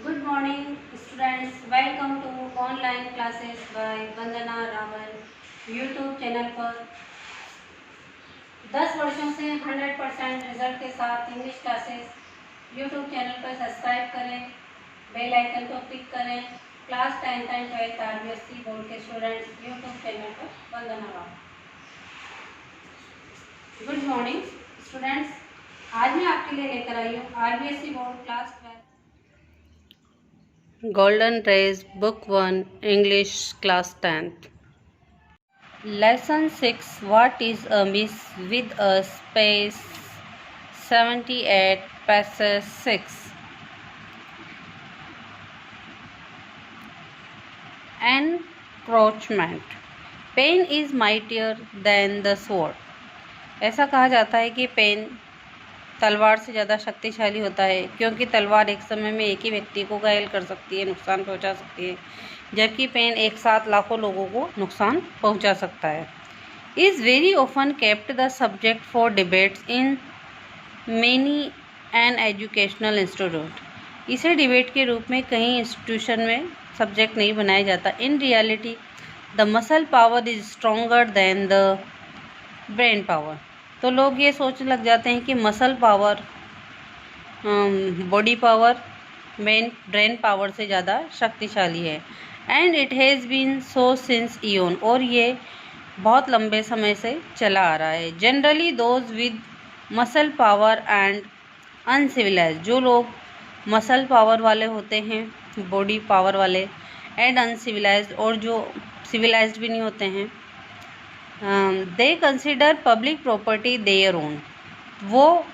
Good morning, students. Welcome to online classes by Vandana Rawal YouTube channel पर 10 वर्षों से 100% result के साथ इंग्लिश क्लासेस यूट्यूब चैनल पर सब्सक्राइब करें, बेल आइकन को क्लिक करें। Class 10th and 12th RBSC board के स्टूडेंट्स यूट्यूब चैनल पर वंदना रावल। गुड मॉर्निंग स्टूडेंट्स, आज मैं आपके लिए लेकर आई हूँ RBSC board class 12 Golden Rays Book 1 English Class 10th Lesson 6 What is a Miss with a Space 78 Passage 6 Encroachment Pen is mightier than the sword। ऐसा कहा जाता है कि पेन तलवार से ज़्यादा शक्तिशाली होता है, क्योंकि तलवार एक समय में एक ही व्यक्ति को घायल कर सकती है, नुकसान पहुंचा सकती है, जबकि पेन एक साथ लाखों लोगों को नुकसान पहुंचा सकता है। Is very often kept the subject for debates in many an educational institute. इसे डिबेट के रूप में कई इंस्टीट्यूशन में सब्जेक्ट नहीं बनाया जाता। In reality the muscle power is stronger than the brain power. तो लोग ये सोचने लग जाते हैं कि muscle power body power brain power से ज़्यादा शक्तिशाली है। And it has been so since eon, और ये बहुत लंबे समय से चला आ रहा है। Generally those with muscle power and uncivilised, जो लोग मसल पावर वाले होते हैं, बॉडी पावर वाले, एंड अनसिविलाइज, और जो सिविलाइज्ड भी नहीं होते हैं, they consider public property their own, वो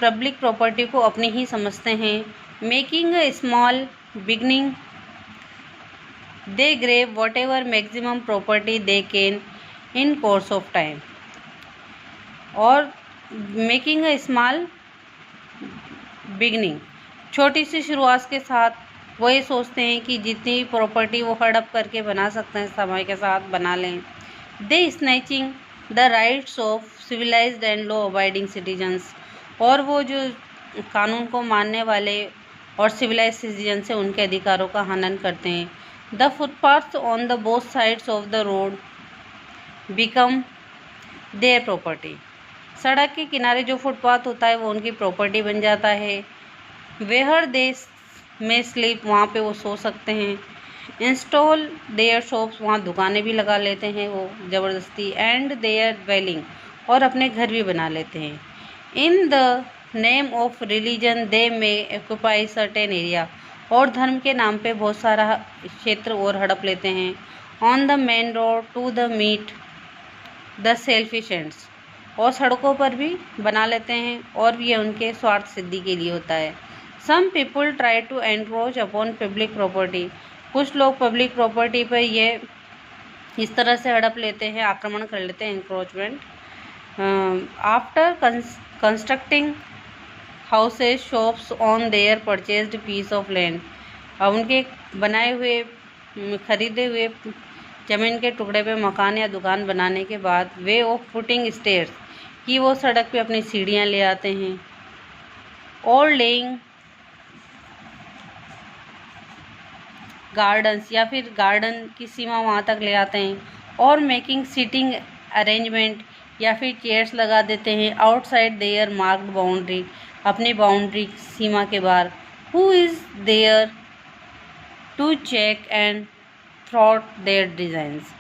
पब्लिक प्रॉपर्टी को अपनी ही समझते हैं। Making a small beginning they grab whatever maximum property they can in course of time. और मेकिंग अ स्मॉल बिगनिंग, छोटी सी शुरुआत के साथ वो ये सोचते हैं कि जितनी प्रॉपर्टी वो हड़प करके बना सकते हैं समय के साथ बना लें। They snatching the rights of civilised and law abiding citizens, और वो जो कानून को मानने वाले और सिविलाइज सिटीजन से उनके अधिकारों का हनन करते हैं। The footpaths on the both sides of the road become their property, सड़क के किनारे जो फुटपाथ होता है वो उनकी प्रॉपर्टी बन जाता है। वेहर दे में स्लीप, वहाँ पे वो सो सकते हैं। इंस्टॉल देयर शॉप्स, वहाँ दुकानें भी लगा लेते हैं वो ज़बरदस्ती। एंड देयर ड्वेलिंग, और अपने घर भी बना लेते हैं। In the name of religion दे में ऑक्यूपाई सर्टेन एरिया, और धर्म के नाम पे बहुत सारा क्षेत्र और हड़प लेते हैं। On the main road to the meet the selfish ends, और सड़कों पर भी बना लेते हैं, और ये उनके स्वार्थ सिद्धि के लिए होता है। Some people try to encroach upon public property, कुछ लोग पब्लिक प्रॉपर्टी पर ये इस तरह से हड़प लेते हैं, आक्रमण कर लेते हैं, encroachment. After constructing houses shops on their purchased piece of land, अब उनके बनाए हुए खरीदे हुए ज़मीन के टुकड़े पे मकान या दुकान बनाने के बाद वे ऑफ पुटिंग स्टेयर्स, कि वो सड़क पे अपनी सीढ़ियाँ ले आते हैं। और लेइंग गार्डन्स, या फिर गार्डन की सीमा वहाँ तक ले आते हैं। और मेकिंग सीटिंग अरेंजमेंट, या फिर चेयर्स लगा देते हैं आउटसाइड देयर मार्क्ड बाउंड्री, अपनी बाउंड्री सीमा के बाहर। Who is there to check and thwart their designs,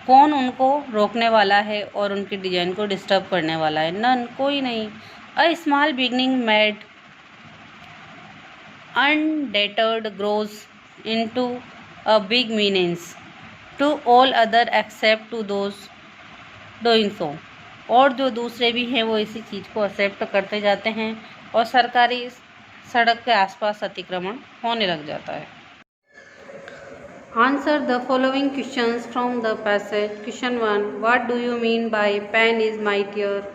कौन उनको रोकने वाला है और उनकी डिज़ाइन को डिस्टर्ब करने वाला है? नन, कोई नहीं। A small beginning made undeterred grows into a big menace to all other except to those doing so, और जो दूसरे भी हैं वो इसी चीज़ को एक्सेप्ट करते जाते हैं, और सरकारी सड़क के आसपास अतिक्रमण होने लग जाता है। Answer the following questions from the passage. Question 1, what do you mean by pen is mightier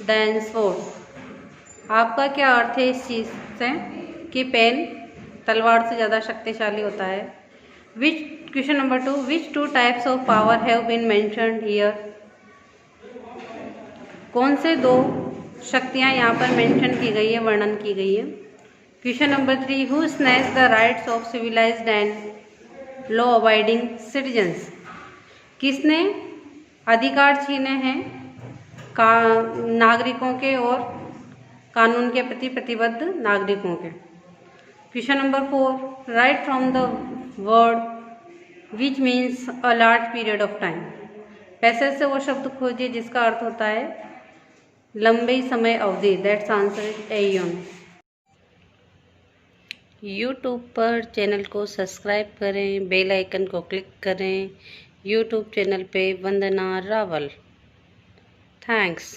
than sword? आपका क्या अर्थ है इस चीज़ से कि पेन तलवार से ज़्यादा शक्तिशाली होता है? Question number 2, which two types of power have been mentioned here? कौन से दो शक्तियाँ यहाँ पर मेंशन की गई है, वर्णन की गई है? Question number 3, who snatch the rights of civilised and law abiding citizens? किसने अधिकार छीने हैं नागरिकों के और कानून के प्रति प्रतिबद्ध नागरिकों के? Question number 4, right from the word which means a large period of time. Passage से वो शब्द खोजिए जिसका अर्थ होता है लंबी समय अवधि। That's answer is aeon. YouTube पर चैनल को सब्सक्राइब करें, बेल आइकन को क्लिक करें। यूट्यूब चैनल पे वंदना रावल। थैंक्स।